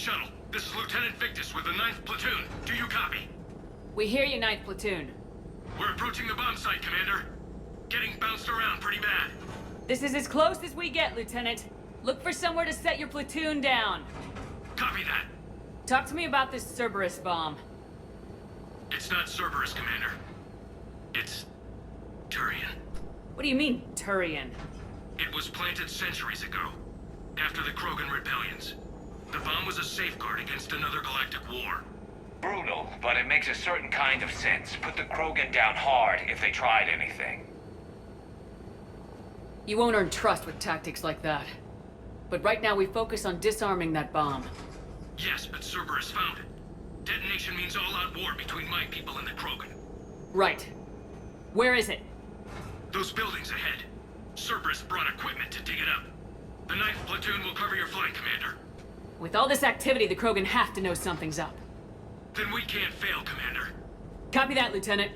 shuttle. This is Lieutenant Victus with the 9th Platoon. Do you copy? We hear you, 9th Platoon. We're approaching the bomb site, Commander. Getting bounced around pretty bad. This is as close as we get, Lieutenant. Look for somewhere to set your platoon down. Copy that. Talk to me about this Cerberus bomb. It's not Cerberus, Commander. It's Turian. What do you mean, Turian? It was planted centuries ago, after the Krogan rebellions. The bomb was a safeguard against another galactic war. Brutal, but it makes a certain kind of sense. Put the Krogan down hard if they tried anything. You won't earn trust with tactics like that. But right now we focus on disarming that bomb. Yes, but Cerberus found it. Detonation means all-out war between my people and the Krogan. Right. Where is it? Those buildings ahead. Cerberus brought equipment to dig it up. The 9th Platoon will cover your flank, Commander. With all this activity, the Krogan have to know something's up. Then we can't fail, Commander. Copy that, Lieutenant.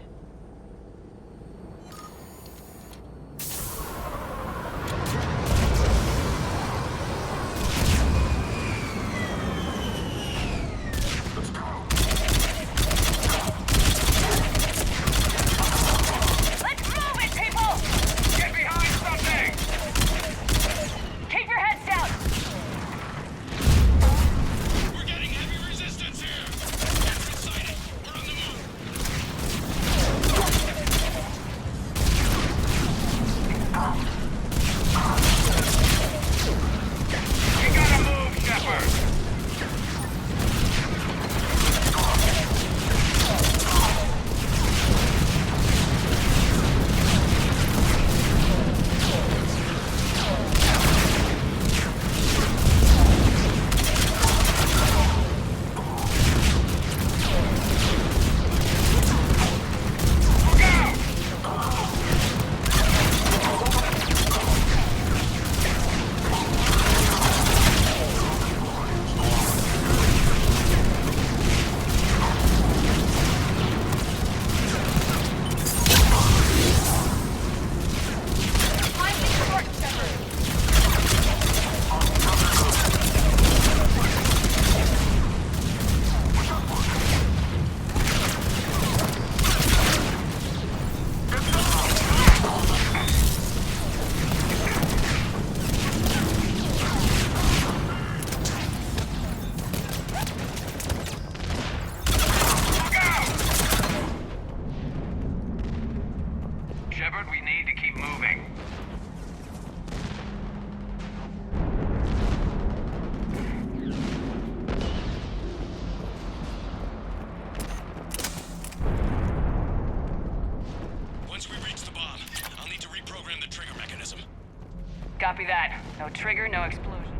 Copy that. No trigger, no explosion.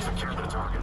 Secure the target.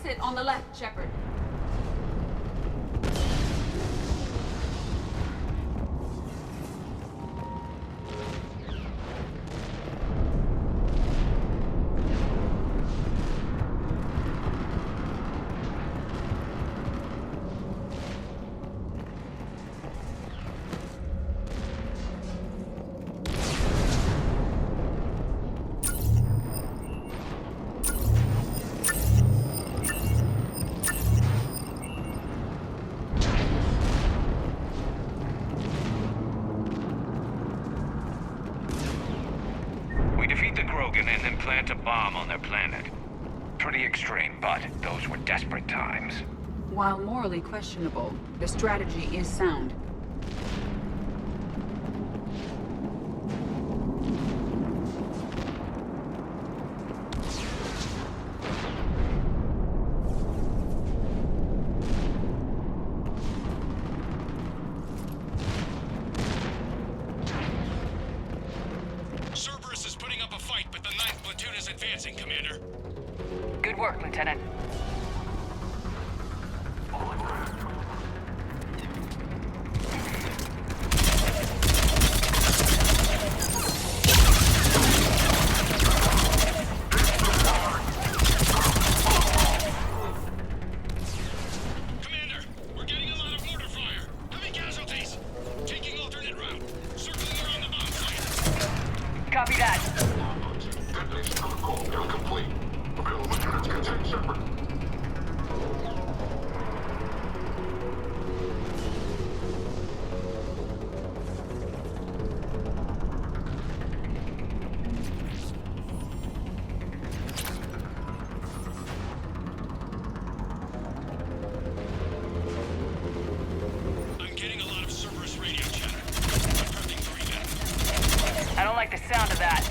Exit on the left, Shepard. We defeat the Krogan and then plant a bomb on their planet. Pretty extreme, but those were desperate times. While morally questionable, the strategy is sound. Cerberus is putting up a fight, but the 9th platoon is advancing, Commander. Good work, Lieutenant. Commander, we're getting a lot of mortar fire. Heavy casualties. Taking alternate route. Circling around the bomb site. Copy that. Detonation protocol incomplete. Available units contain Shepard. I'm getting a lot of Cerberus radio chatter. I'm prepping for evac. I don't like the sound of that.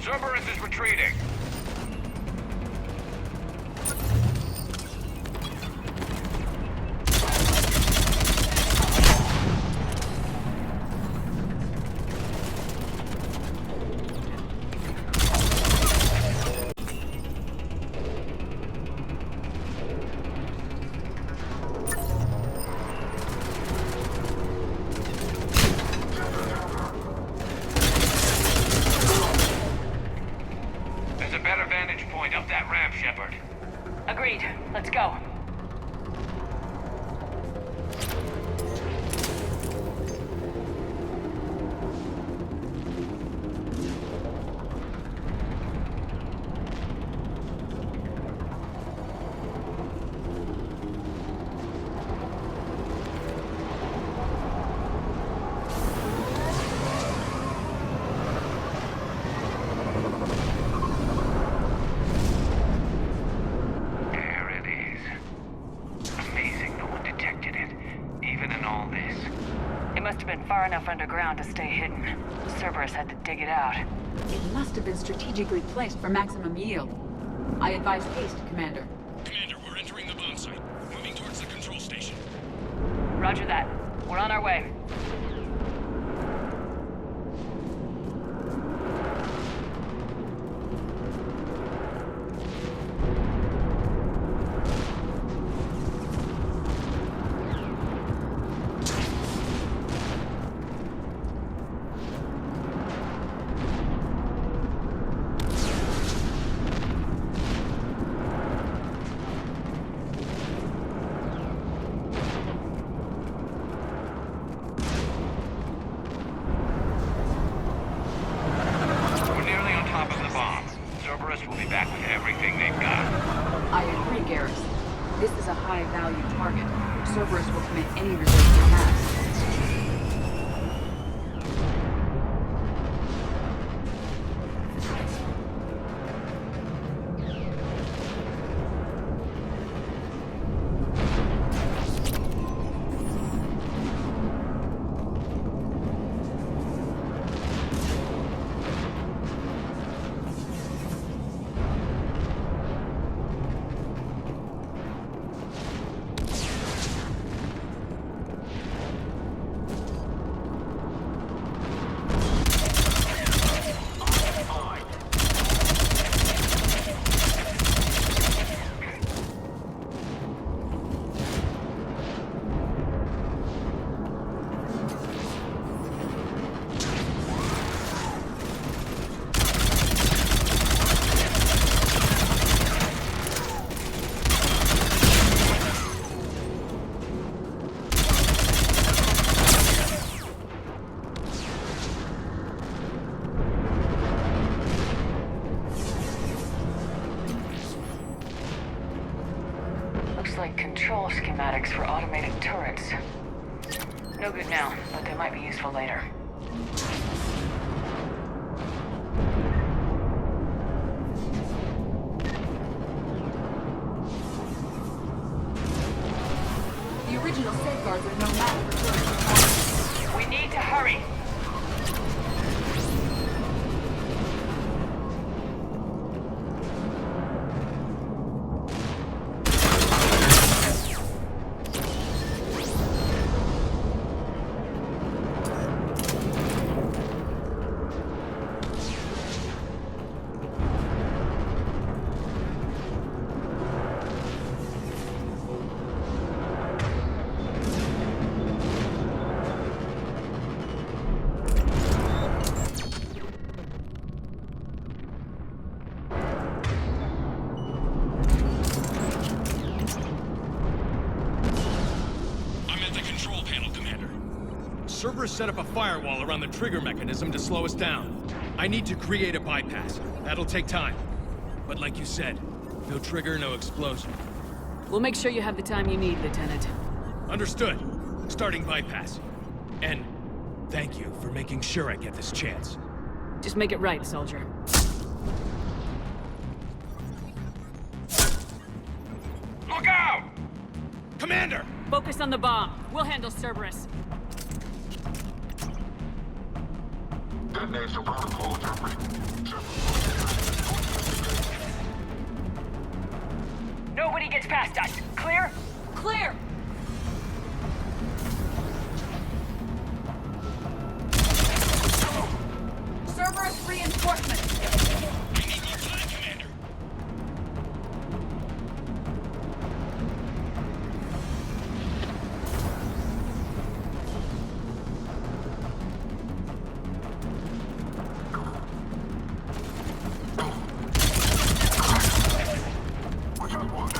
Cerberus is retreating. There's a better vantage point up that ramp, Shepard. Agreed. Let's go. There it is. Amazing no one detected it, even in all this. It must have been far enough underground to stay hidden. Cerberus had to dig it out. It must have been strategically placed for maximum yield. I advise haste, Commander. Commander, we're entering the bomb site. Moving towards the control station. Roger that. We're on our way. We're nearly on top of the bomb. Cerberus will be back with everything they've got. I agree, Garrus. This is a high-value target. Cerberus will commit any reserves it has. Looks like control schematics for automated turrets. No good now, but they might be useful later. The original safeguards are no match for turret performance. We need to hurry! Cerberus set up a firewall around the trigger mechanism to slow us down. I need to create a bypass. That'll take time. But like you said, no trigger, no explosion. We'll make sure you have the time you need, Lieutenant. Understood. Starting bypass. And thank you for making sure I get this chance. Just make it right, soldier. Look out! Commander! Focus on the bomb. We'll handle Cerberus. Detonation protocol Nobody gets past us. Clear? Clear! Cerberus reinforcements! We need more time, Commander. We got one.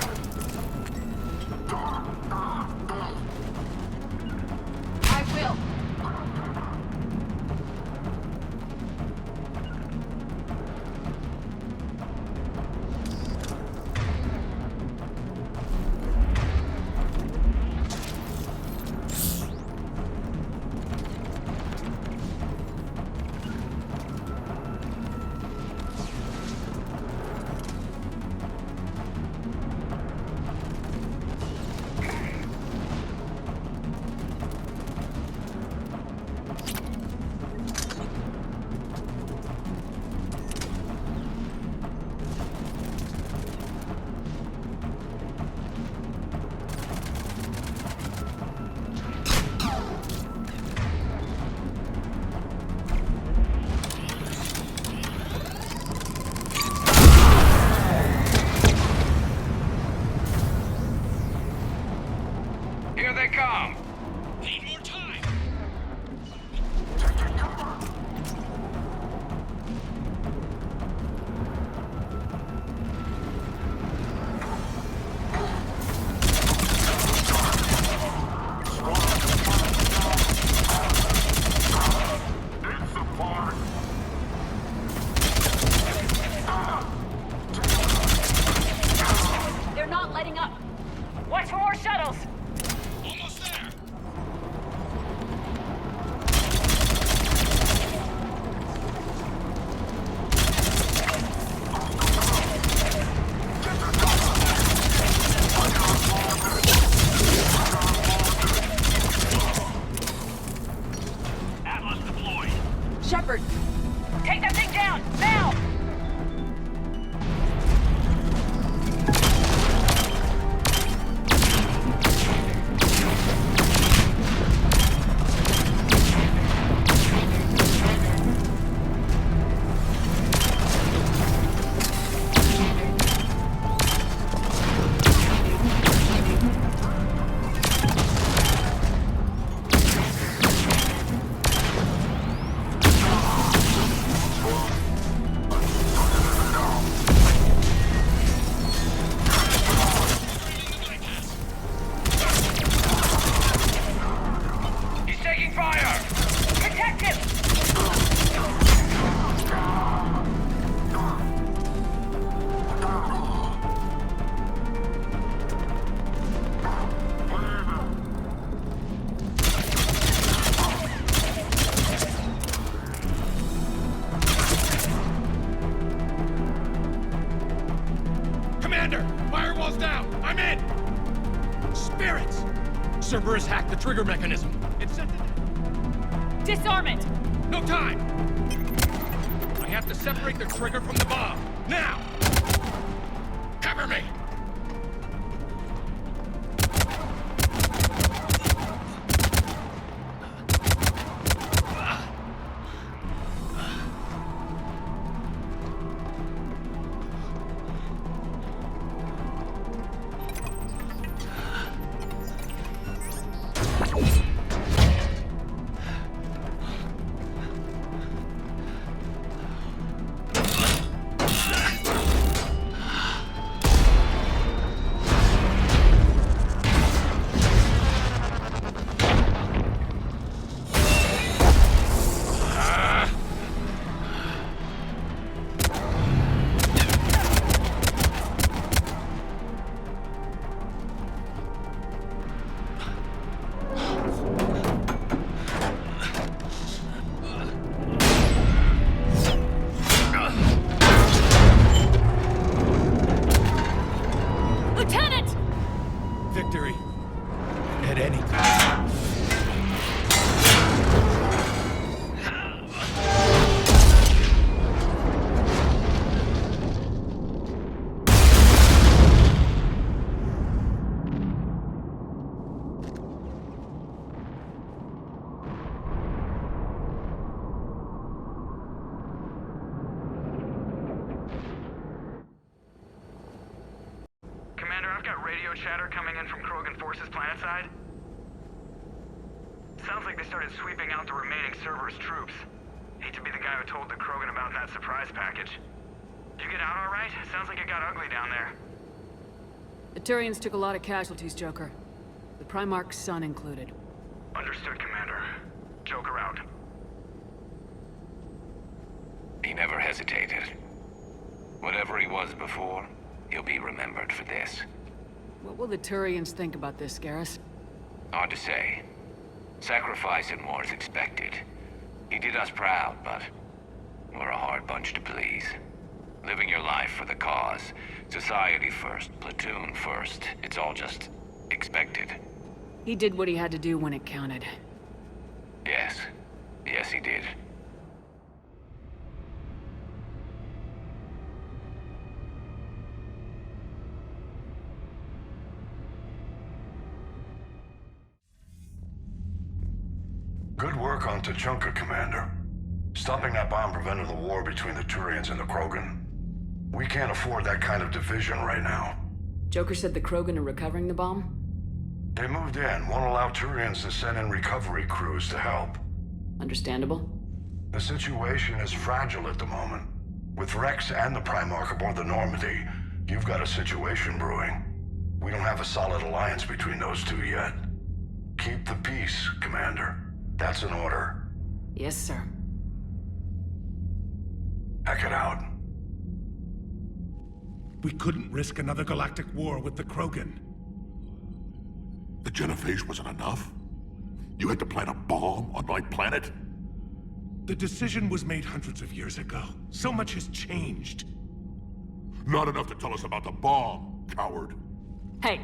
Commander! Firewall's down! I'm in! Spirits! Cerberus hacked the trigger mechanism. It set the... Disarm it! No time! I have to separate the trigger from the bomb. Now! Cover me! Lieutenant! Victory. At any time. Commander, I've got radio chatter coming in from Krogan forces planetside. Sounds like they started sweeping out the remaining Cerberus troops. Hate to be the guy who told the Krogan about that surprise package. You get out all right? Sounds like it got ugly down there. The Turians took a lot of casualties, Joker. The Primarch's son included. Understood, Commander. Joker out. He never hesitated. Whatever he was before, he'll be remembered for this. What will the Turians think about this, Garrus? Hard to say. Sacrifice in war is expected. He did us proud, but we're a hard bunch to please. Living your life for the cause. Society first, platoon first. It's all just expected. He did what he had to do when it counted. Yes. Yes, he did. Good work on Tuchanka, Commander. Stopping that bomb prevented the war between the Turians and the Krogan. We can't afford that kind of division right now. Joker said the Krogan are recovering the bomb? They moved in, won't allow Turians to send in recovery crews to help. Understandable. The situation is fragile at the moment. With Rex and the Primarch aboard the Normandy, you've got a situation brewing. We don't have a solid alliance between those two yet. Keep the peace, Commander. That's an order. Yes, sir. Hack it out. We couldn't risk another galactic war with the Krogan. The genophage wasn't enough? You had to plant a bomb on my planet? The decision was made hundreds of years ago. So much has changed. Not enough to tell us about the bomb, coward. Hey!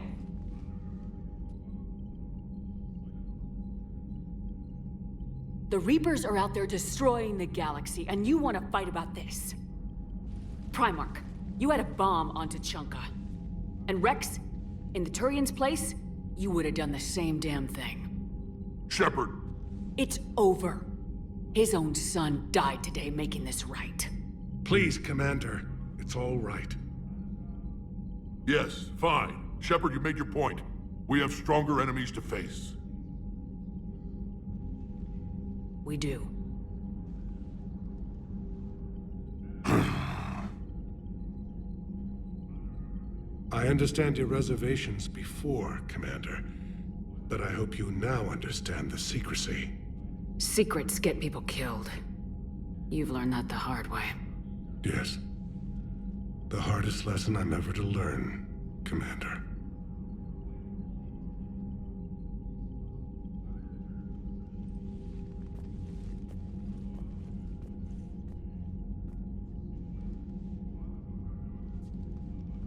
The Reapers are out there destroying the galaxy, and you want to fight about this. Primarch, you had a bomb on Tuchanka. And Rex, in the Turian's place, you would have done the same damn thing. Shepard! It's over. His own son died today making this right. Please, Commander. It's all right. Yes, fine. Shepard, you made your point. We have stronger enemies to face. We do. I understand your reservations before, Commander. But I hope you now understand the secrecy. Secrets get people killed. You've learned that the hard way. Yes. The hardest lesson I'm ever to learn, Commander.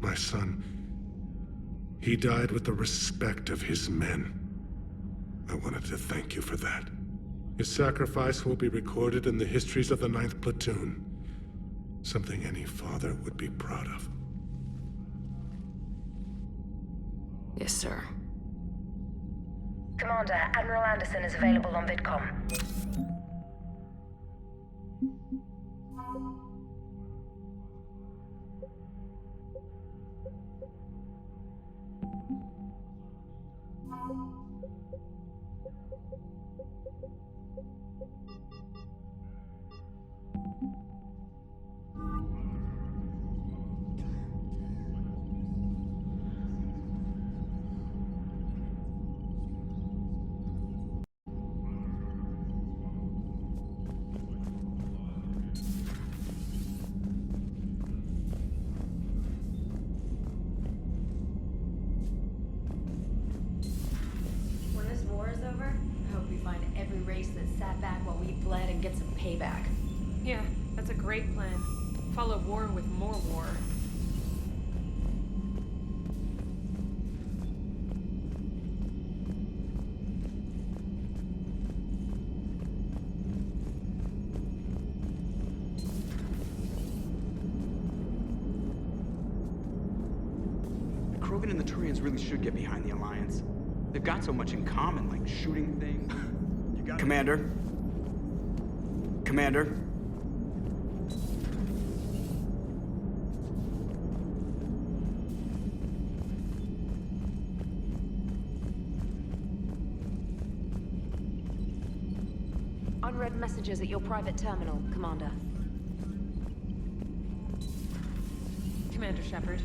My son, he died with the respect of his men. I wanted to thank you for that. His sacrifice will be recorded in the histories of the 9th Platoon. Something any father would be proud of. Yes, sir. Commander, Admiral Anderson is available on VidCom. When this war is over, I hope we find every race that sat back while we bled and get some payback. Yeah, that's a great plan. Follow war with more war. Krogan and the Turians really should get behind the Alliance. They've got so much in common, like shooting things. Commander? Commander? Unread messages at your private terminal, Commander. Commander Shepard.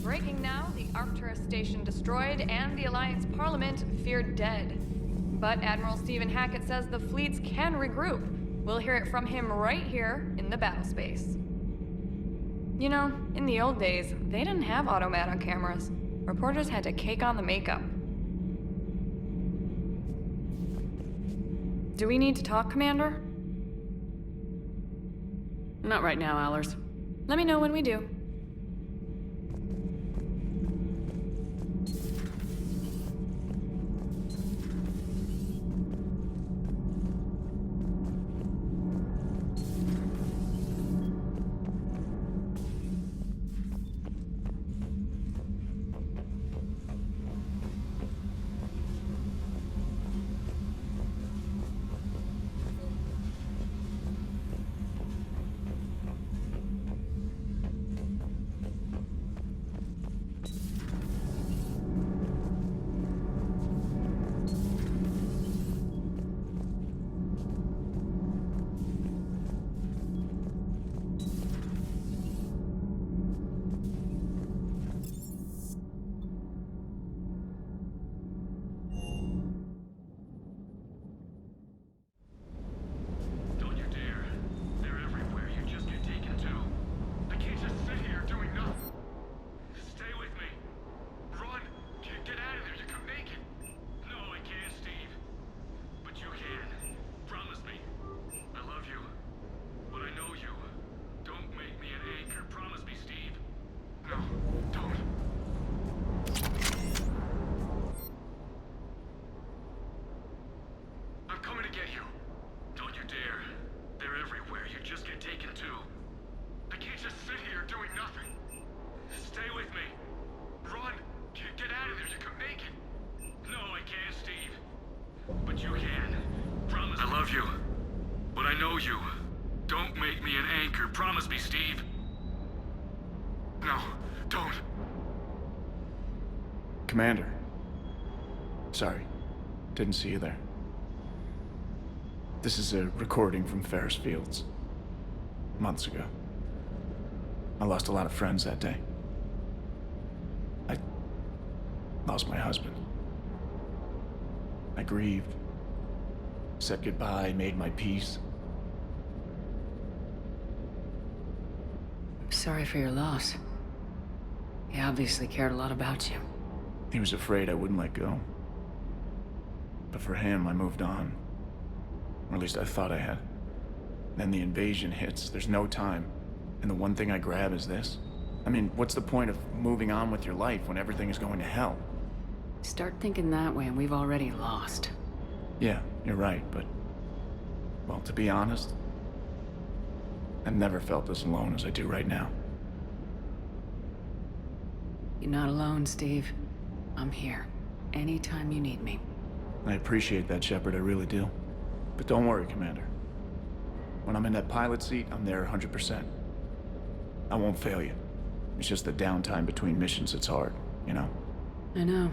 Breaking now, the Arcturus station destroyed and the Alliance Parliament feared dead. But Admiral Stephen Hackett says the fleets can regroup. We'll hear it from him right here in the battle space. You know, in the old days, they didn't have automat on cameras. Reporters had to cake on the makeup. Do we need to talk, Commander? Not right now, Allers. Let me know when we do. You. But I know you. Don't make me an anchor. Promise me, Steve. No, don't. Commander. Sorry. Didn't see you there. This is a recording from Ferris Fields. Months ago. I lost a lot of friends that day. lost my husband. I grieved, said goodbye, made my peace. I'm sorry for your loss. He obviously cared a lot about you. He was afraid I wouldn't let go. But for him, I moved on. Or at least I thought I had. Then the invasion hits, there's no time. And the one thing I grab is this. I mean, what's the point of moving on with your life when everything is going to hell? Start thinking that way and we've already lost. Yeah, you're right, but... well, to be honest, I've never felt as alone as I do right now. You're not alone, Steve. I'm here. Anytime you need me. I appreciate that, Shepard, I really do. But don't worry, Commander. When I'm in that pilot seat, I'm there 100%. I won't fail you. It's just the downtime between missions that's hard, you know? I know.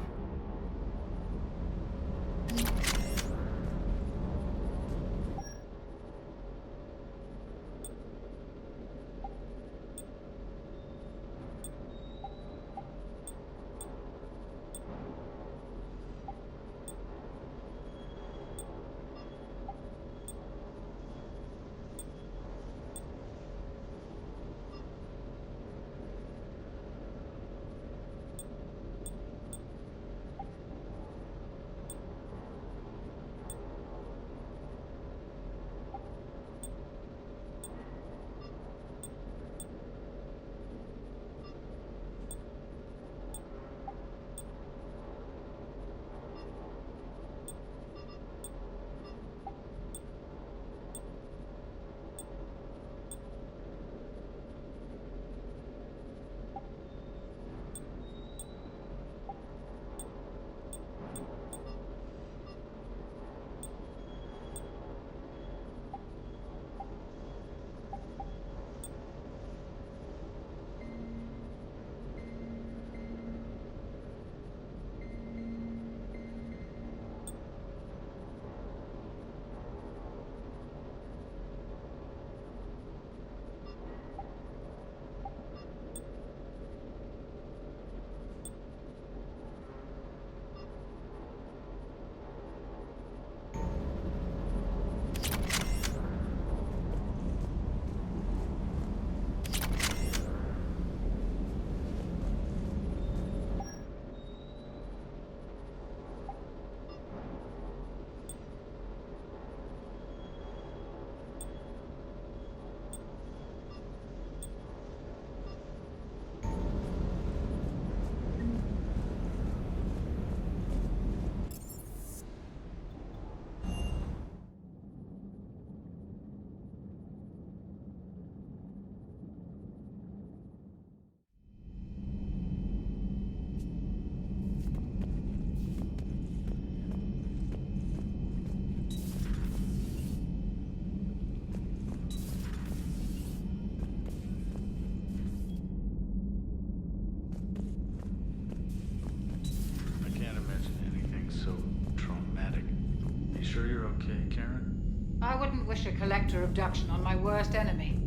I wouldn't wish a collector abduction on my worst enemy.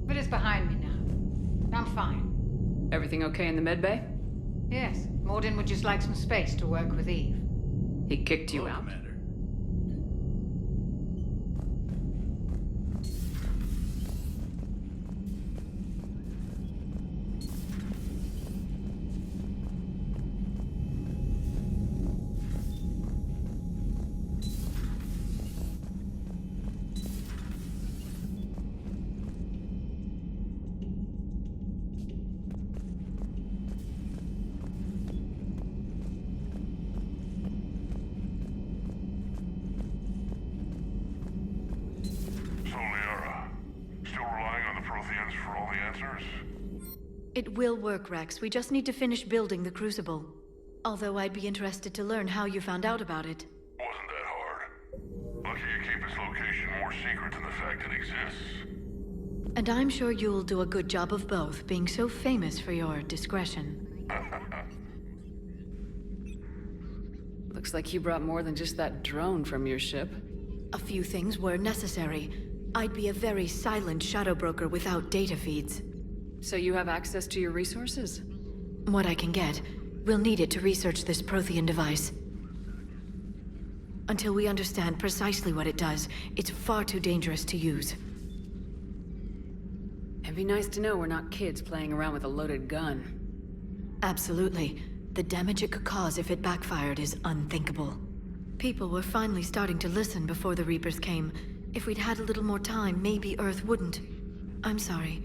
But it's behind me now. I'm fine. Everything okay in the medbay? Yes. Mordin would just like some space to work with Eve. He kicked you out? Commander. It will work, Rex. We just need to finish building the Crucible. Although I'd be interested to learn how you found out about it. Wasn't that hard. Lucky you keep its location more secret than the fact it exists. And I'm sure you'll do a good job of both, being so famous for your discretion. Looks like you brought more than just that drone from your ship. A few things were necessary. I'd be a very silent shadow broker without data feeds. So you have access to your resources? What I can get. We'll need it to research this Prothean device. Until we understand precisely what it does, it's far too dangerous to use. It'd be nice to know we're not kids playing around with a loaded gun. Absolutely. The damage it could cause if it backfired is unthinkable. People were finally starting to listen before the Reapers came. If we'd had a little more time, maybe Earth wouldn't. I'm sorry.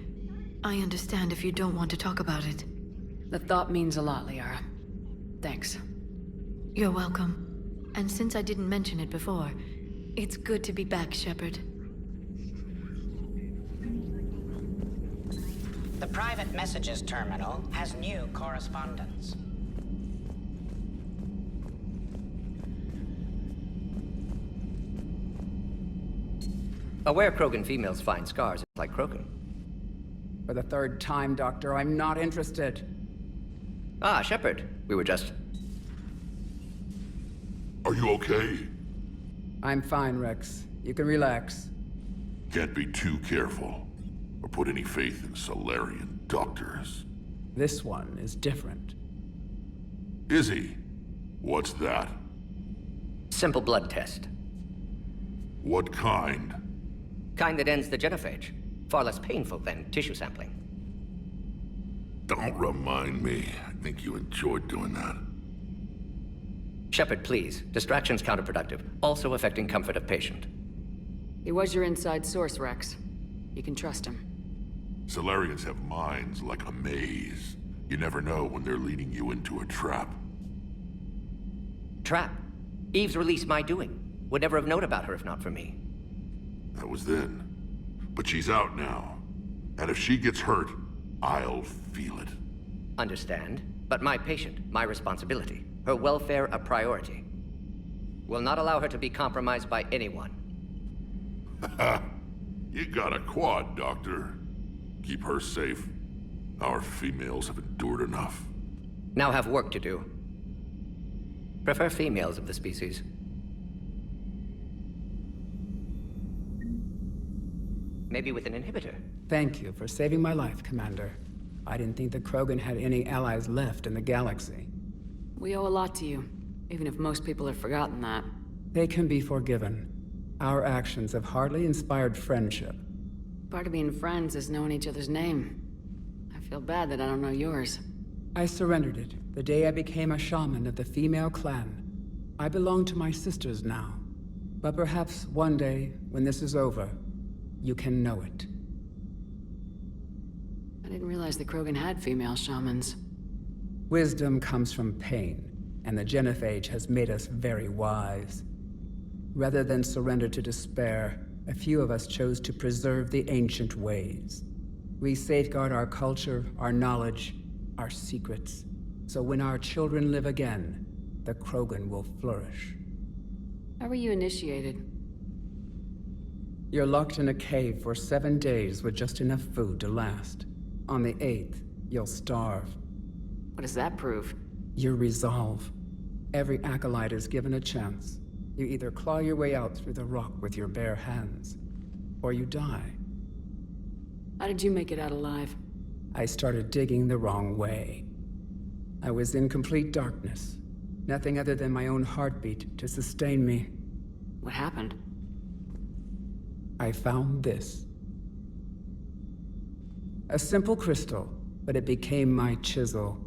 I understand if you don't want to talk about it. The thought means a lot, Liara. Thanks. You're welcome. And since I didn't mention it before, it's good to be back, Shepard. The private messages terminal has new correspondence. Aware Krogan females find scars like Krogan. For the third time, Doctor, I'm not interested. Ah, Shepard. We were just... Are you okay? I'm fine, Rex. You can relax. Can't be too careful, or put any faith in Solarian doctors. This one is different. Is he? What's that? Simple blood test. What kind? Kind that ends the genophage. Far less painful than tissue sampling. Don't remind me. I think you enjoyed doing that. Shepard, please. Distraction's counterproductive, also affecting comfort of patient. He was your inside source, Rex. You can trust him. Solarians have minds like a maze. You never know when they're leading you into a trap. Trap? Eve's release my doing. Would never have known about her if not for me. That was then. But she's out now. And if she gets hurt, I'll feel it. Understand. But my patient, my responsibility. Her welfare a priority. Will not allow her to be compromised by anyone. You got a quad, Doctor. Keep her safe. Our females have endured enough. Now have work to do. Prefer females of the species. Maybe with an inhibitor. Thank you for saving my life, Commander. I didn't think the Krogan had any allies left in the galaxy. We owe a lot to you, even if most people have forgotten that. They can be forgiven. Our actions have hardly inspired friendship. Part of being friends is knowing each other's name. I feel bad that I don't know yours. I surrendered it the day I became a shaman of the female clan. I belong to my sisters now. But perhaps one day, when this is over, you can know it. I didn't realize the Krogan had female shamans. Wisdom comes from pain, and the genophage has made us very wise. Rather than surrender to despair, a few of us chose to preserve the ancient ways. We safeguard our culture, our knowledge, our secrets, so when our children live again, the Krogan will flourish. How were you initiated? You're locked in a cave for 7 days with just enough food to last. On the 8th, you'll starve. What does that prove? Your resolve. Every acolyte is given a chance. You either claw your way out through the rock with your bare hands, or you die. How did you make it out alive? I started digging the wrong way. I was in complete darkness. Nothing other than my own heartbeat to sustain me. What happened? I found this. A simple crystal, but it became my chisel.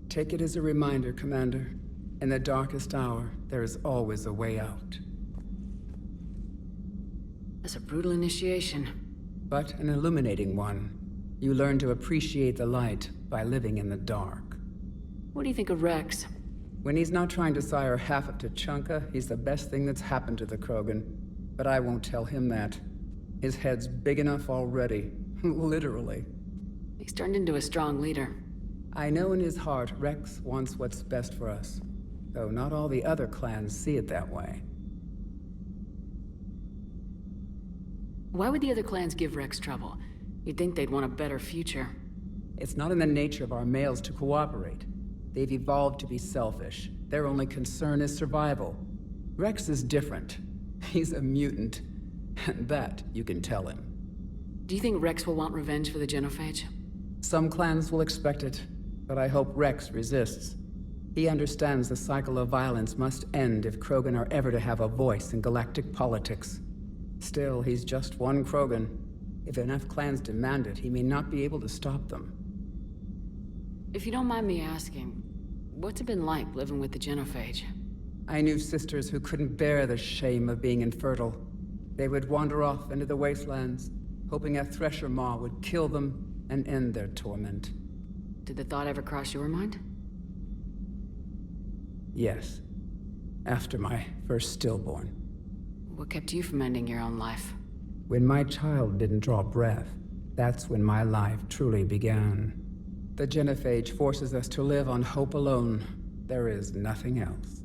Take it as a reminder, Commander. In the darkest hour, there is always a way out. That's a brutal initiation. But an illuminating one. You learn to appreciate the light by living in the dark. What do you think of Rex? When he's not trying to sire half of Tuchanka, he's the best thing that's happened to the Krogan. But I won't tell him that. His head's big enough already. Literally. He's turned into a strong leader. I know in his heart Rex wants what's best for us. Though not all the other clans see it that way. Why would the other clans give Rex trouble? You'd think they'd want a better future. It's not in the nature of our males to cooperate. They've evolved to be selfish. Their only concern is survival. Rex is different. He's a mutant. And that you can tell him. Do you think Rex will want revenge for the genophage? Some clans will expect it, but I hope Rex resists. He understands the cycle of violence must end if Krogan are ever to have a voice in galactic politics. Still, he's just one Krogan. If enough clans demand it, he may not be able to stop them. If you don't mind me asking, what's it been like living with the genophage? I knew sisters who couldn't bear the shame of being infertile. They would wander off into the wastelands, hoping a thresher maw would kill them and end their torment. Did the thought ever cross your mind? Yes. After my first stillborn. What kept you from ending your own life? When my child didn't draw breath, that's when my life truly began. The genophage forces us to live on hope alone. There is nothing else.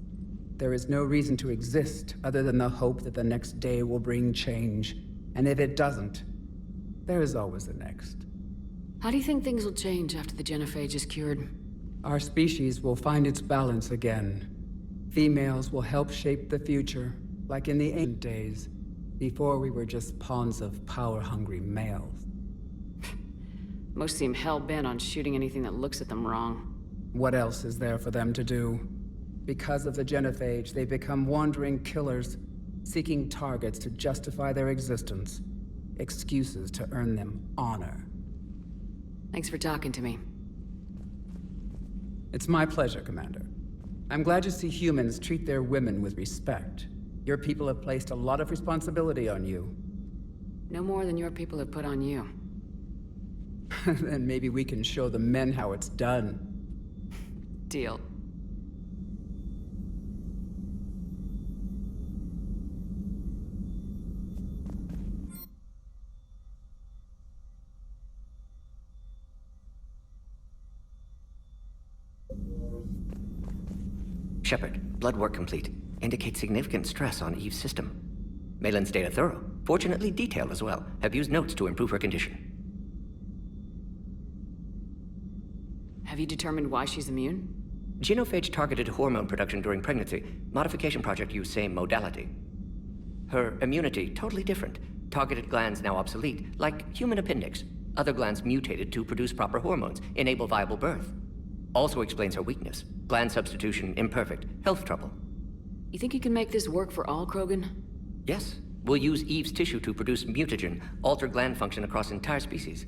There is no reason to exist other than the hope that the next day will bring change. And if it doesn't, there is always the next. How do you think things will change after the genophage is cured? Our species will find its balance again. Females will help shape the future, like in the ancient days, before we were just pawns of power-hungry males. Most seem hell-bent on shooting anything that looks at them wrong. What else is there for them to do? Because of the genophage, they become wandering killers, seeking targets to justify their existence. Excuses to earn them honor. Thanks for talking to me. It's my pleasure, Commander. I'm glad to see humans treat their women with respect. Your people have placed a lot of responsibility on you. No more than your people have put on you. Then maybe we can show the men how it's done. Deal. Shepard, blood work complete. Indicates significant stress on Eve's system. Malin's data thorough. Fortunately detailed as well. Have used notes to improve her condition. Have you determined why she's immune? Genophage targeted hormone production during pregnancy. Modification project used same modality. Her immunity totally different. Targeted glands now obsolete, like human appendix. Other glands mutated to produce proper hormones, enable viable birth. Also explains her weakness. Gland substitution imperfect. Health trouble. You think you can make this work for all Krogan? Yes. We'll use Eve's tissue to produce mutagen, alter gland function across entire species.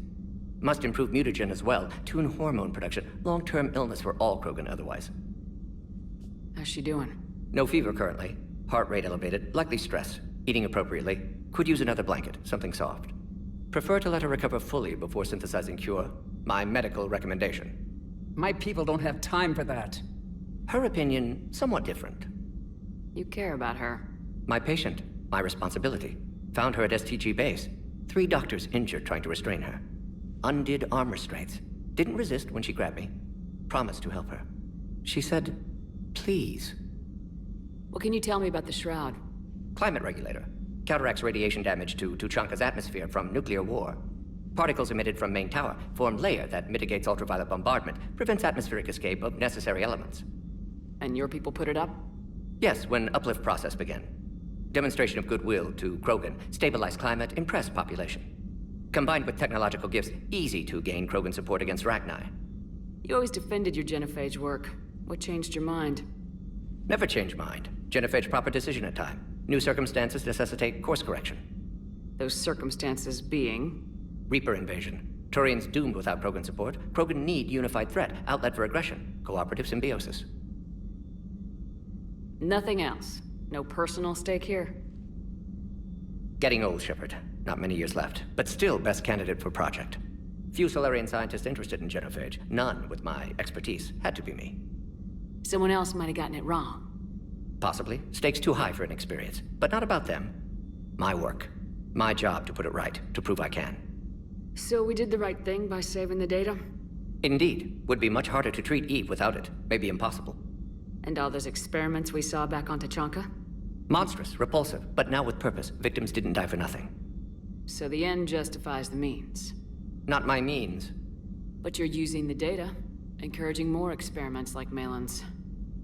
Must improve mutagen as well, tune hormone production. Long-term illness for all Krogan otherwise. How's she doing? No fever currently. Heart rate elevated, likely stress. Eating appropriately. Could use another blanket, something soft. Prefer to let her recover fully before synthesizing cure. My medical recommendation. My people don't have time for that. Her opinion, somewhat different. You care about her. My patient, my responsibility. Found her at STG base. 3 doctors injured trying to restrain her. Undid arm restraints. Didn't resist when she grabbed me. Promised to help her. She said, please. What can you tell me about the Shroud? Climate regulator. Counteracts radiation damage to Tuchanka's atmosphere from nuclear war. Particles emitted from main tower form layer that mitigates ultraviolet bombardment, prevents atmospheric escape of necessary elements. And your people put it up? Yes, when uplift process began. Demonstration of goodwill to Krogan, stabilize climate, impress population. Combined with technological gifts, easy to gain Krogan support against Rachni. You always defended your genophage work. What changed your mind? Never change mind. Genophage proper decision at time. New circumstances necessitate course correction. Those circumstances being? Reaper invasion. Turians doomed without Krogan support. Krogan need unified threat, outlet for aggression, cooperative symbiosis. Nothing else? No personal stake here? Getting old, Shepard. Not many years left, but still best candidate for project. Few Solarian scientists interested in genophage. None with my expertise. Had to be me. Someone else might have gotten it wrong. Possibly. Stakes too high for inexperience. But not about them. My work. My job to put it right, to prove I can. So we did the right thing by saving the data? Indeed. Would be much harder to treat Eve without it. Maybe impossible. And all those experiments we saw back on Tuchanka? Monstrous, repulsive, but now with purpose. Victims didn't die for nothing. So the end justifies the means. Not my means. But you're using the data, encouraging more experiments like Malin's.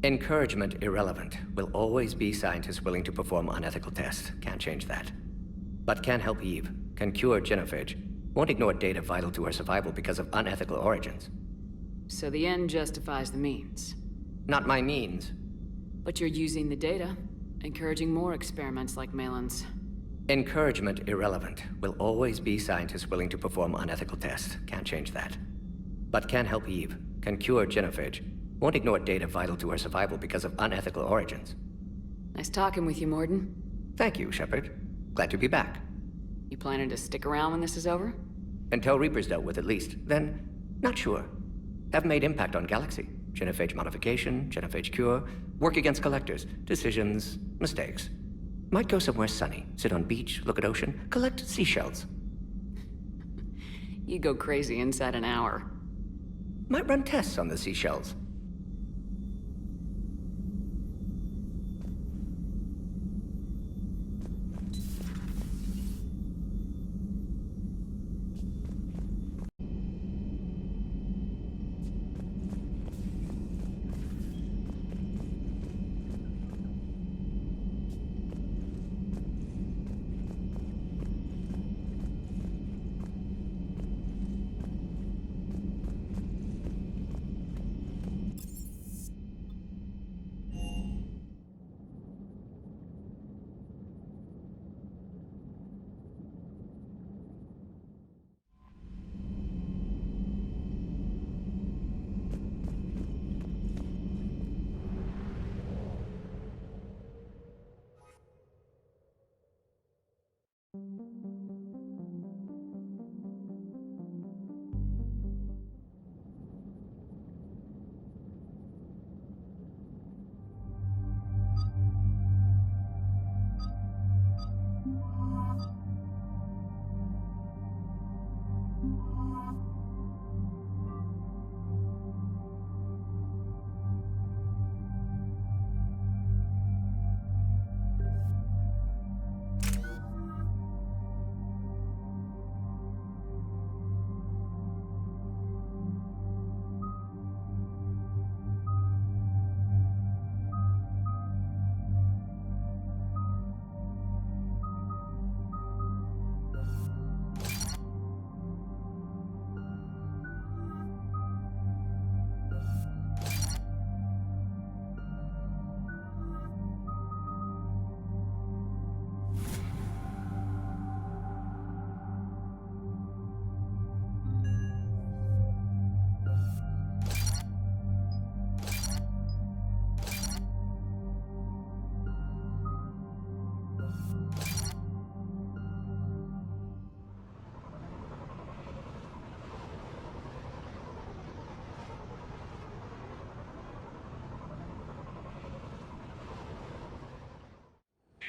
Encouragement irrelevant. Will always be scientists willing to perform unethical tests. Can't change that. But can help Eve. Can cure genophage. Won't ignore data vital to her survival because of unethical origins. So the end justifies the means. not my means. But you're using the data, encouraging more experiments like Malin's. Encouragement irrelevant. Will always be scientists willing to perform unethical tests. Can't change that. But can help Eve. Can cure genophage. Won't ignore data vital to her survival because of unethical origins. Nice talking with you, Morden. Thank you, Shepard. Glad to be back. You planning to stick around when this is over? Until Reaper's dealt with, at least. Then, not sure. Have made impact on Galaxy. Genophage modification, genophage cure, work against collectors, decisions, mistakes. Might go somewhere sunny, sit on beach, look at ocean, collect seashells. You go crazy inside an hour. Might run tests on the seashells.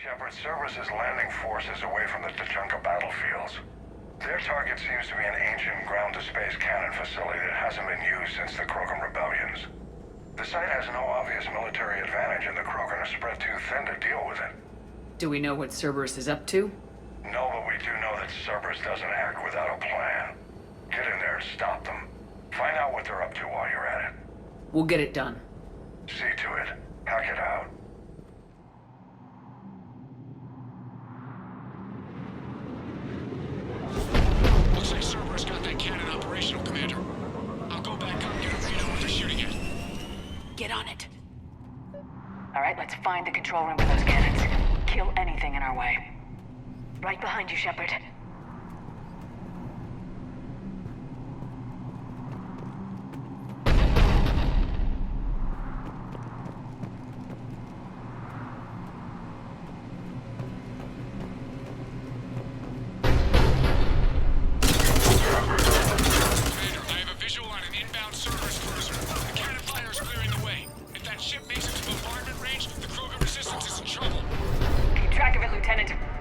Shepard, Cerberus' landing force is away from the Tachanka battlefields. Their target seems to be an ancient ground-to-space cannon facility that hasn't been used since the Krogan rebellions. The site has no obvious military advantage, and the Krogan are spread too thin to deal with it. Do we know what Cerberus is up to? No, but we do know that Cerberus doesn't act without a plan. Get in there and stop them. Find out what they're up to while you're at it. We'll get it done. See to it. Hack it out. Looks like Cerberus got that cannon operational, Commander. I'll go back up and get a read on what they're shooting at. Get on it. All right, let's find the control room for those cannons. Kill anything in our way. Right behind you, Shepard.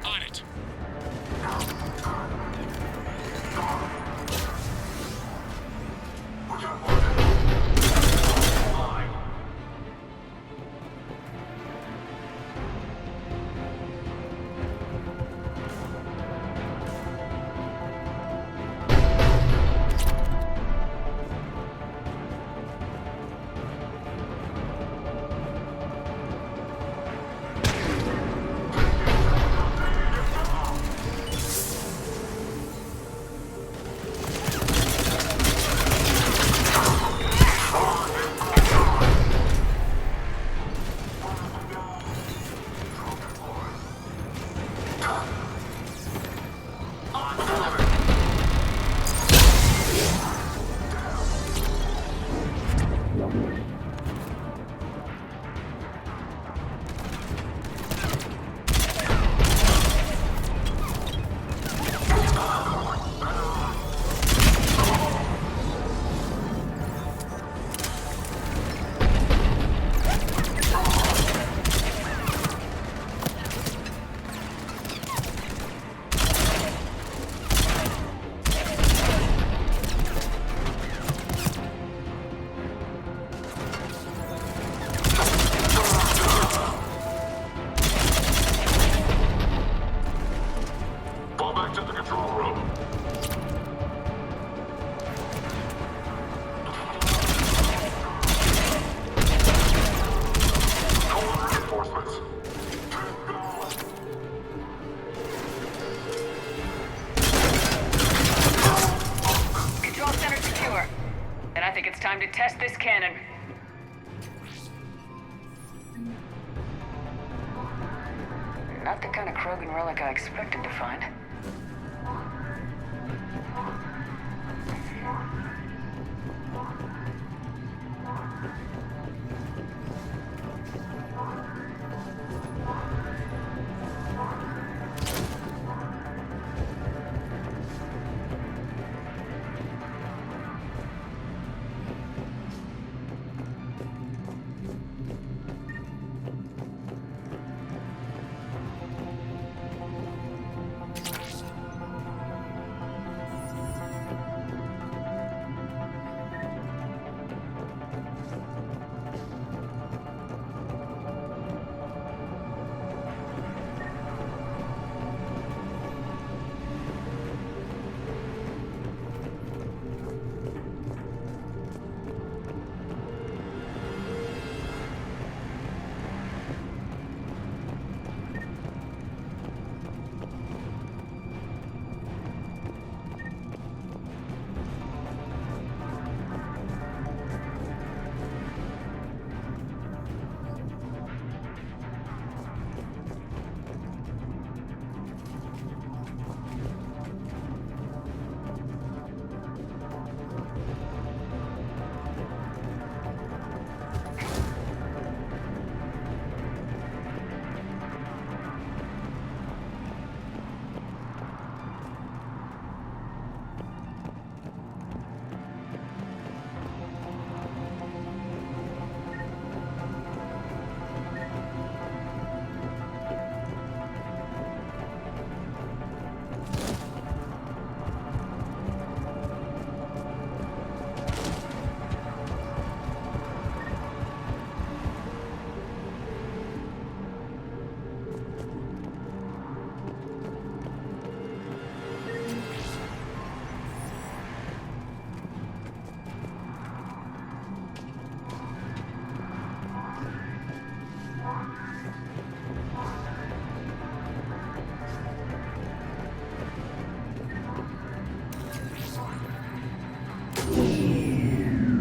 On it. Not the kind of Krogan relic I expected to find.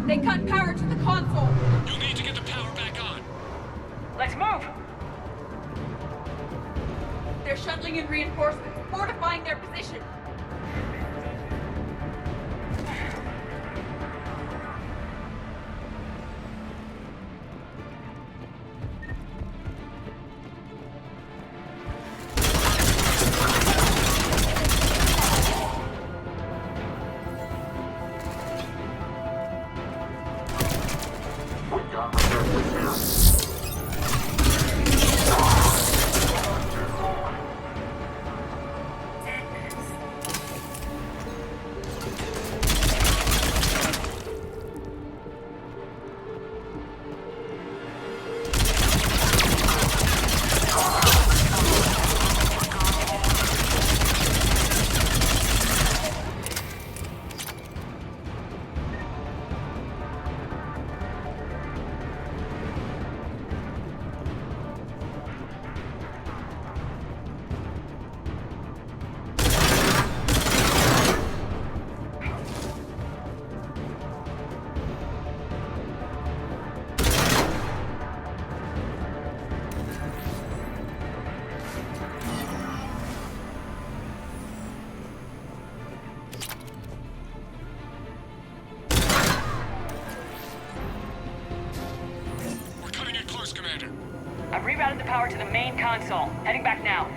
They cut power to the console! You'll need to get the power back on. Let's move! They're shuttling in reinforcements, fortifying their position! Commander. I've rerouted the power to the main console. Heading back now.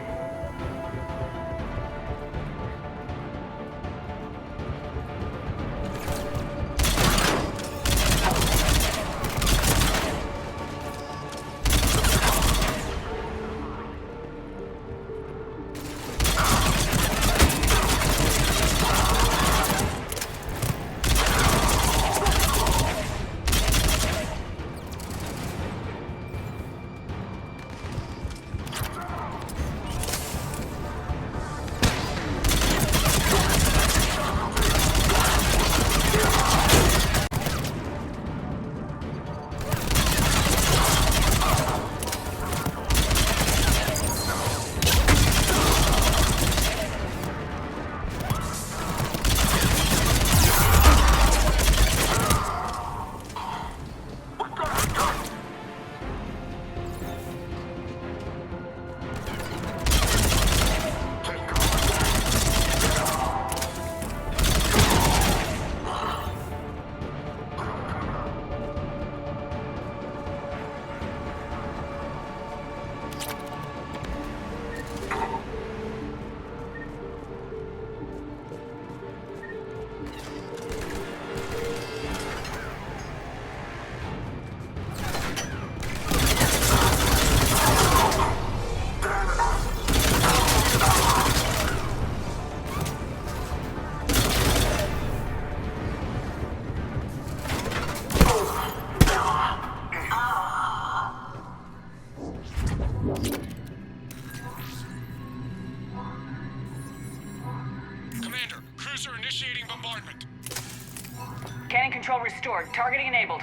restored. Targeting enabled.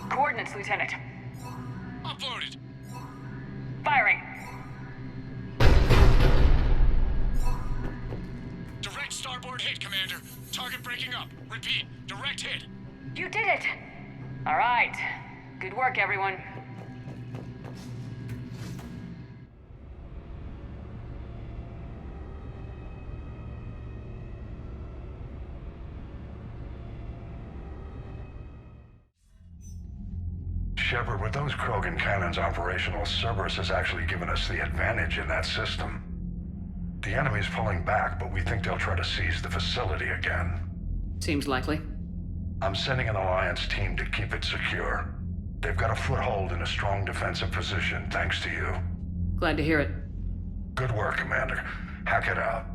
Coordinates, Lieutenant. Uploaded. Firing. Direct starboard hit, Commander. Target breaking up. Repeat, direct hit. You did it! All right. Good work, everyone. Shepard, with those Krogan cannons operational, Cerberus has actually given us the advantage in that system. The enemy's pulling back, but we think they'll try to seize the facility again. Seems likely. I'm sending an Alliance team to keep it secure. They've got a foothold in a strong defensive position, thanks to you. Glad to hear it. Good work, Commander. Hack it out.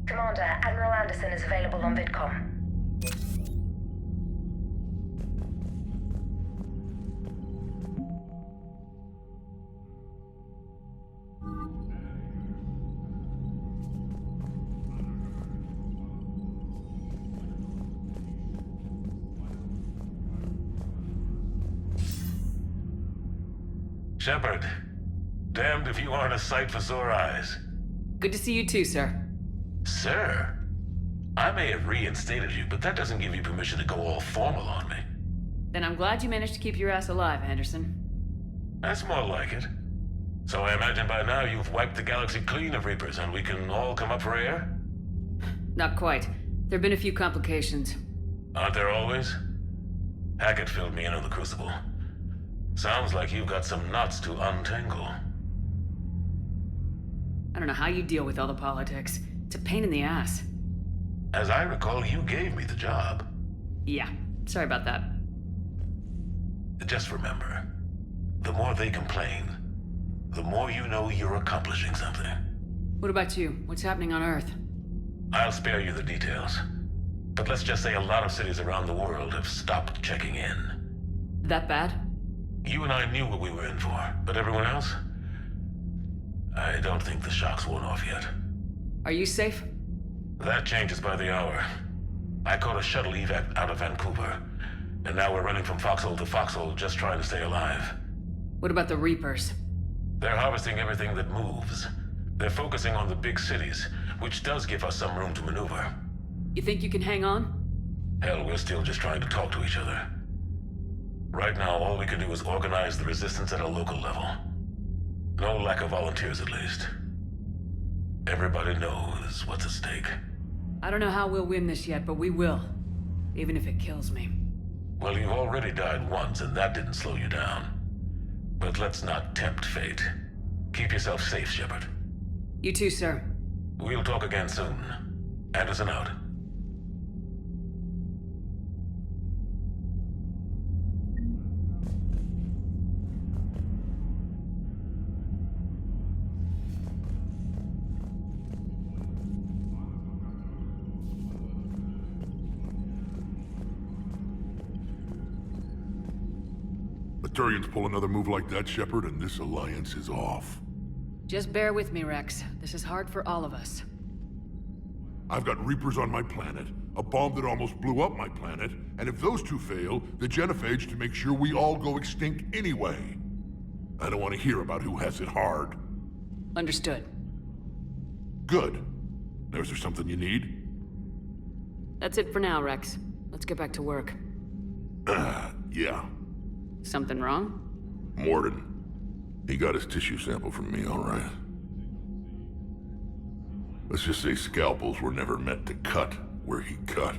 Commander, Admiral Anderson is available on VidCom. Shepard, damned if you aren't a sight for sore eyes. Good to see you too, sir. Sir? I may have reinstated you, but that doesn't give you permission to go all formal on me. Then I'm glad you managed to keep your ass alive, Anderson. That's more like it. So I imagine by now you've wiped the galaxy clean of Reapers and we can all come up for air? Not quite. There've been a few complications. Aren't there always? Hackett filled me in on the Crucible. Sounds like you've got some knots to untangle. I don't know how you deal with all the politics. It's a pain in the ass. As I recall, you gave me the job. Yeah, sorry about that. Just remember, the more they complain, the more you know you're accomplishing something. What about you? What's happening on Earth? I'll spare you the details. But let's just say a lot of cities around the world have stopped checking in. That bad? You and I knew what we were in for, but everyone else? I don't think the shock's worn off yet. Are you safe? That changes by the hour. I caught a shuttle evac out of Vancouver, and now we're running from foxhole to foxhole just trying to stay alive. What about the Reapers? They're harvesting everything that moves. They're focusing on the big cities, which does give us some room to maneuver. You think you can hang on? Hell, we're still just trying to talk to each other. Right now, all we can do is organize the resistance at a local level. No lack of volunteers, at least. Everybody knows what's at stake. I don't know how we'll win this yet, but we will. Even if it kills me. Well, you've already died once, and that didn't slow you down. But let's not tempt fate. Keep yourself safe, Shepard. You too, sir. We'll talk again soon. Anderson out. Turians pull another move like that, Shepard, and this alliance is off. Just bear with me, Rex. This is hard for all of us. I've got Reapers on my planet, a bomb that almost blew up my planet, and if those two fail, the genophage to make sure we all go extinct anyway. I don't want to hear about who has it hard. Understood. Good. Now, is there something you need? That's it for now, Rex. Let's get back to work. Yeah. Something wrong? Morden. He got his tissue sample from me, all right. Let's just say scalpels were never meant to cut where he cut.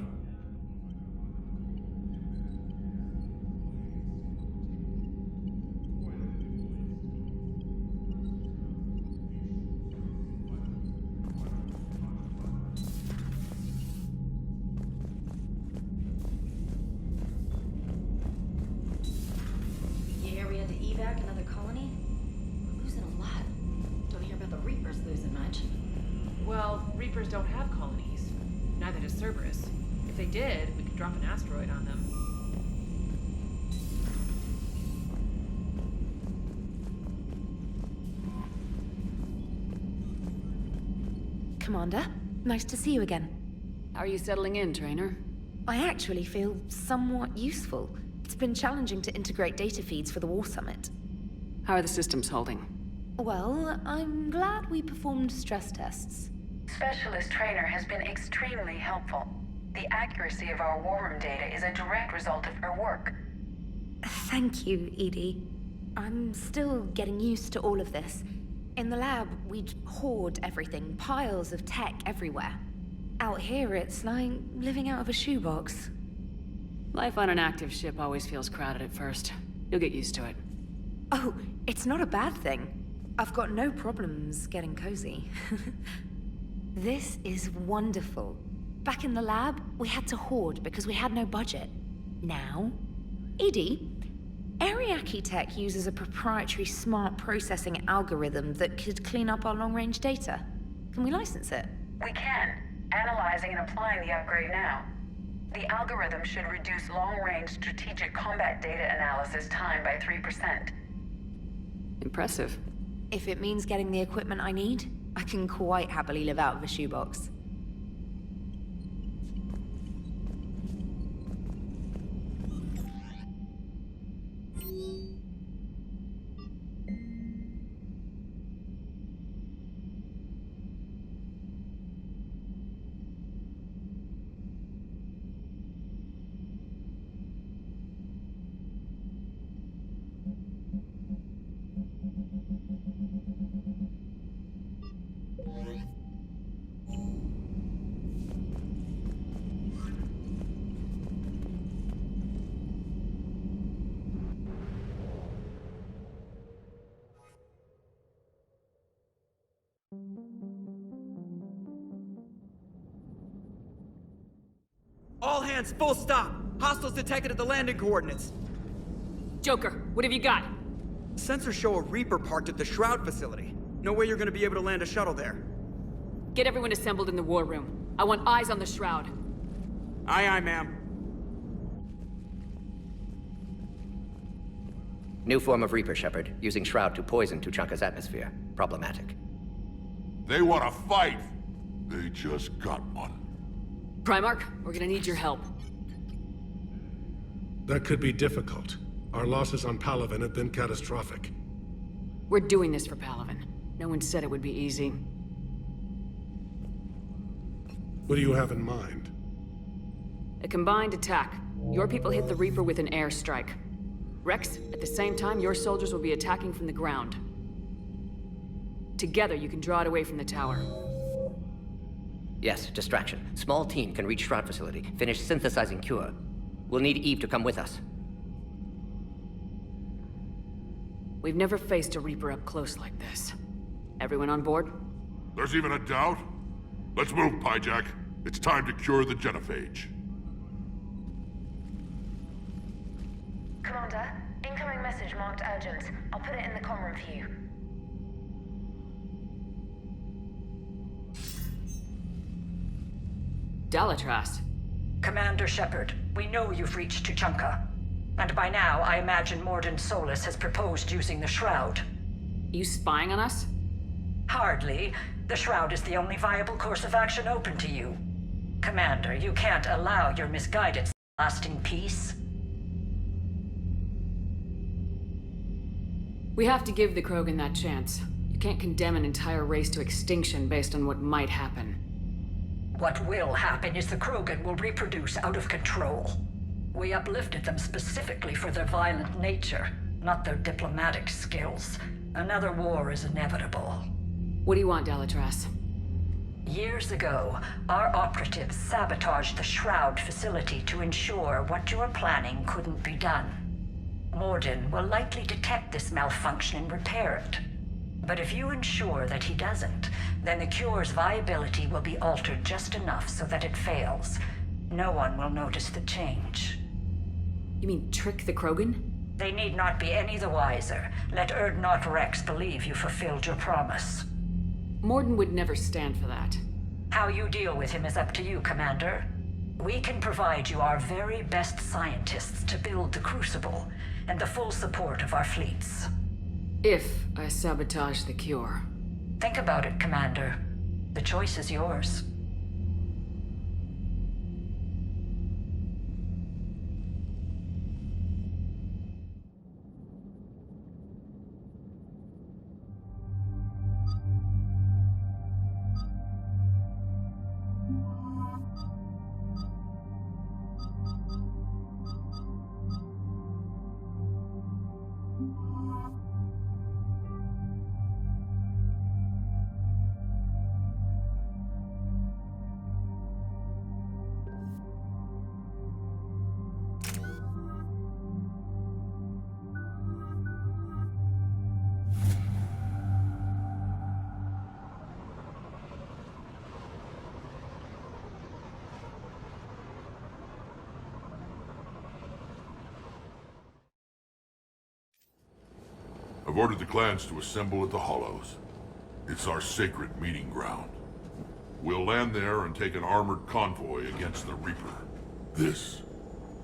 Reapers don't have colonies. Neither does Cerberus. If they did, we could drop an asteroid on them. Commander, nice to see you again. How are you settling in, Trainer? I actually feel somewhat useful. It's been challenging to integrate data feeds for the War Summit. How are the systems holding? Well, I'm glad we performed stress tests. Specialist Trainer has been extremely helpful. The accuracy of our war room data is a direct result of her work. Thank you, Edie. I'm still getting used to all of this. In the lab, we'd hoard everything, piles of tech everywhere. Out here, it's like living out of a shoebox. Life on an active ship always feels crowded at first. You'll get used to it. Oh, it's not a bad thing. I've got no problems getting cozy. This is wonderful. Back in the lab, we had to hoard because we had no budget. Now, Edie, Ariake Tech uses a proprietary smart processing algorithm that could clean up our long-range data. Can we license it? We can. Analyzing and applying the upgrade now. The algorithm should reduce long-range strategic combat data analysis time by 3%. Impressive. If it means getting the equipment I need, I can quite happily live out of a shoebox. All hands, full stop! Hostiles detected at the landing coordinates. Joker, what have you got? Sensors show a Reaper parked at the Shroud facility. No way you're gonna be able to land a shuttle there. Get everyone assembled in the war room. I want eyes on the Shroud. Aye, aye, ma'am. New form of Reaper, Shepard, using Shroud to poison Tuchanka's atmosphere. Problematic. They want to fight! They just got one. Primarch, we're gonna need your help. That could be difficult. Our losses on Palaven have been catastrophic. We're doing this for Palaven. No one said it would be easy. What do you have in mind? A combined attack. Your people hit the Reaper with an airstrike. Rex, at the same time, your soldiers will be attacking from the ground. Together, you can draw it away from the tower. Yes, distraction. Small team can reach Shroud facility, finish synthesizing cure. We'll need Eve to come with us. We've never faced a Reaper up close like this. Everyone on board? There's even a doubt? Let's move, Pyjack. It's time to cure the genophage. Commander, incoming message marked urgent. I'll put it in the comm room for you. Dalatras. Commander Shepard, we know you've reached Tuchanka. And by now, I imagine Morden Solus has proposed using the Shroud. You spying on us? Hardly. The Shroud is the only viable course of action open to you. Commander, you can't allow your misguided lasting peace. We have to give the Krogan that chance. You can't condemn an entire race to extinction based on what might happen. What will happen is the Krogan will reproduce out of control. We uplifted them specifically for their violent nature, not their diplomatic skills. Another war is inevitable. What do you want, Dalatras? Years ago, our operatives sabotaged the Shroud facility to ensure what you were planning couldn't be done. Morden will likely detect this malfunction and repair it. But if you ensure that he doesn't, then the cure's viability will be altered just enough so that it fails. No one will notice the change. You mean trick the Krogan? They need not be any the wiser. Let Urdnot Rex believe you fulfilled your promise. Morden would never stand for that. How you deal with him is up to you, Commander. We can provide you our very best scientists to build the Crucible, and the full support of our fleets. If I sabotage the cure. Think about it, Commander. The choice is yours. I've ordered the clans to assemble at the Hollows. It's our sacred meeting ground. We'll land there and take an armored convoy against the Reaper. This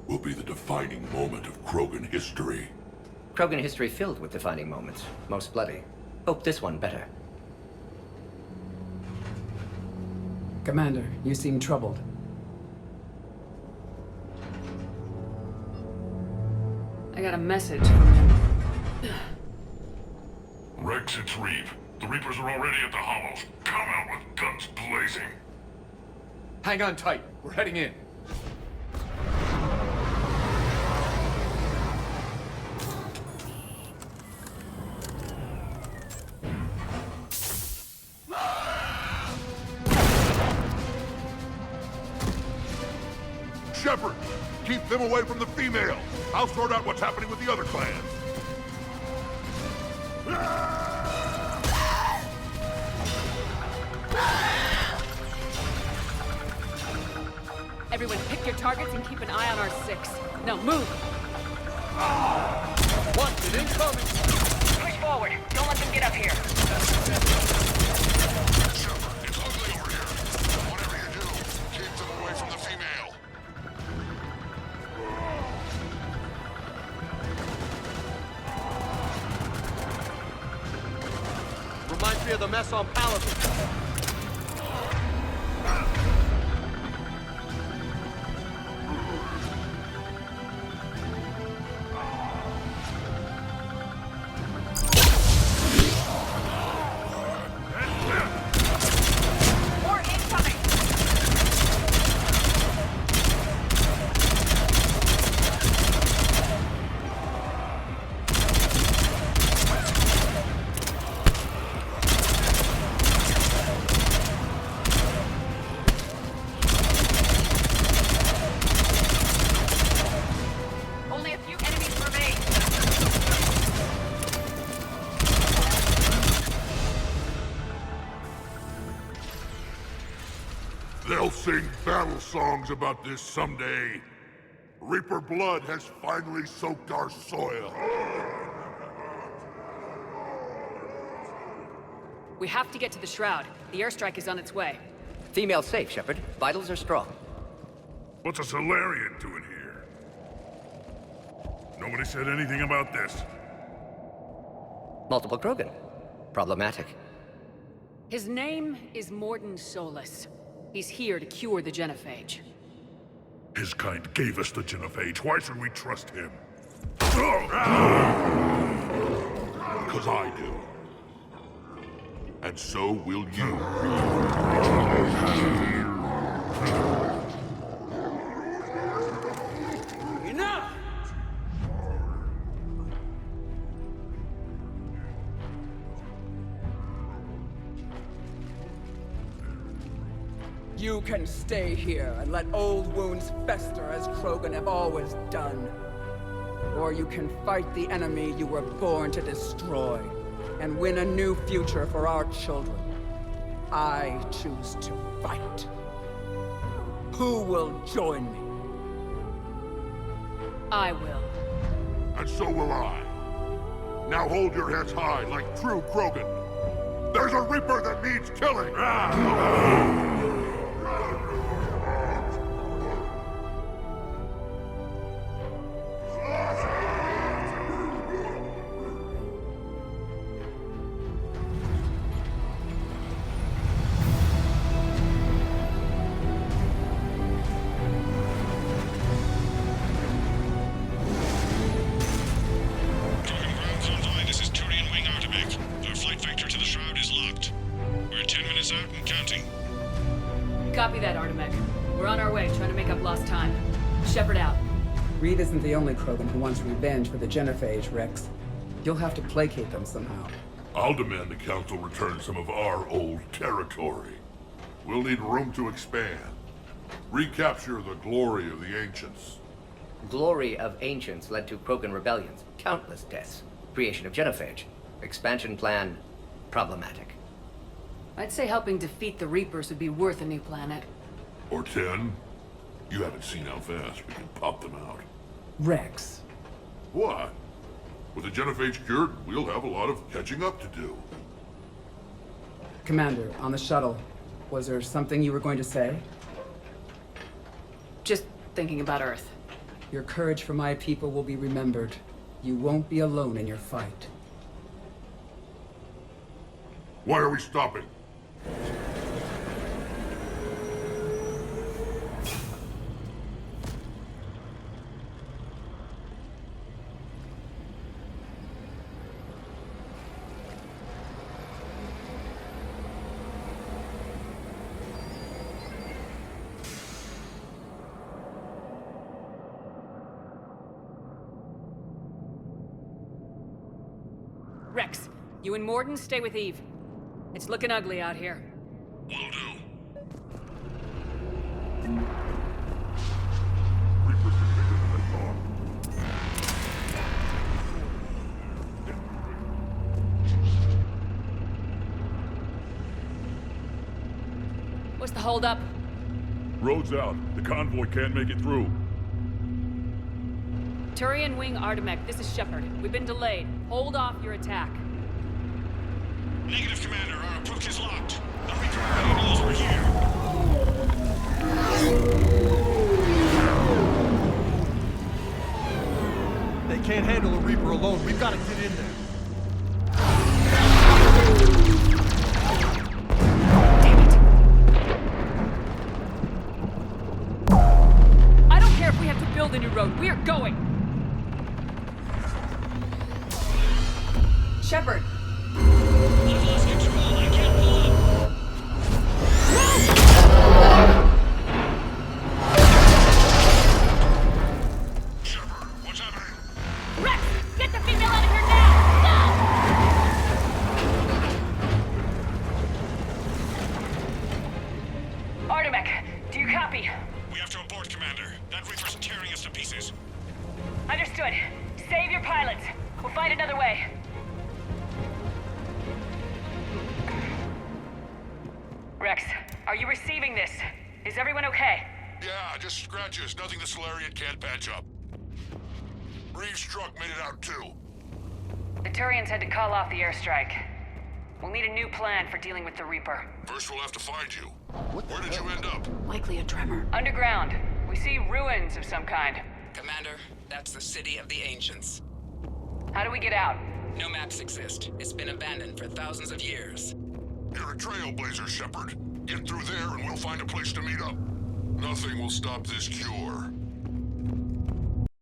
will be the defining moment of Krogan history. Krogan history filled with defining moments, most bloody. Hope this one better. Commander, you seem troubled. I got a message from him. Rex, it's Reeve. The Reapers are already at the Hollows. Come out with guns blazing. Hang on tight. We're heading in. Shepard, keep them away from the female. I'll sort out what's happening with the other clans. Everyone pick your targets and keep an eye on our 6. Now move! Wanted incoming! Push forward. Don't let them get up here. Shepard, it's ugly over here. Whatever you do, keep them away from the female. Reminds me of the mess on Paladin. They'll sing battle songs about this someday. Reaper blood has finally soaked our soil. We have to get to the Shroud. The airstrike is on its way. Female safe, Shepard. Vitals are strong. What's a Solarian doing here? Nobody said anything about this. Multiple Krogan. Problematic. His name is Mordin Solus. He's here to cure the genophage. His kind gave us the genophage. Why should we trust him? Because I do. And so will you. Enough! You can stay here and let old wounds fester as Krogan have always done. Or you can fight the enemy you were born to destroy and win a new future for our children. I choose to fight. Who will join me? I will. And so will I. Now hold your heads high like true Krogan. There's a Reaper that needs killing! Copy that, Artemech. We're on our way, trying to make up lost time. Shepard out. Reed isn't the only Krogan who wants revenge for the genophage, Rex. You'll have to placate them somehow. I'll demand the Council return some of our old territory. We'll need room to expand. Recapture the glory of the Ancients. Glory of Ancients led to Krogan rebellions, countless deaths, creation of genophage. Expansion plan, problematic. I'd say helping defeat the Reapers would be worth a new planet. Or 10. You haven't seen how fast we can pop them out. Rex. What? With the genophage cured, we'll have a lot of catching up to do. Commander, on the shuttle, was there something you were going to say? Just thinking about Earth. Your courage for my people will be remembered. You won't be alone in your fight. Why are we stopping? Rex, you and Morden stay with Eve. It's looking ugly out here. Will do. What's the holdup? Road's out. The convoy can't make it through. Turian Wing Artemek, this is Shepard. We've been delayed. Hold off your attack. Negative, Commander. Our approach is locked. The Reaper is over here. They can't handle a Reaper alone. We've got to get in there. I don't care if we have to build a new road. We are going. Shepard. I've lost control. I can't pull up. Shepard, what's happening? Rex, get the female out of here now! No! Artemek, do you copy? We have to abort, Commander. That Reaper's tearing us to pieces. Understood. Save your pilots. We'll find another way. Rex, are you receiving this? Is everyone okay? Yeah, just scratches. Nothing the Solarian can't patch up. Reeves' truck made it out too. The Turians had to call off the airstrike. We'll need a new plan for dealing with the Reaper. First we'll have to find you. Where did you end up? Likely a tremor. Underground. We see ruins of some kind. Commander, that's the City of the Ancients. How do we get out? No maps exist. It's been abandoned for thousands of years. You're a trailblazer, Shepard. Get through there and we'll find a place to meet up. Nothing will stop this cure.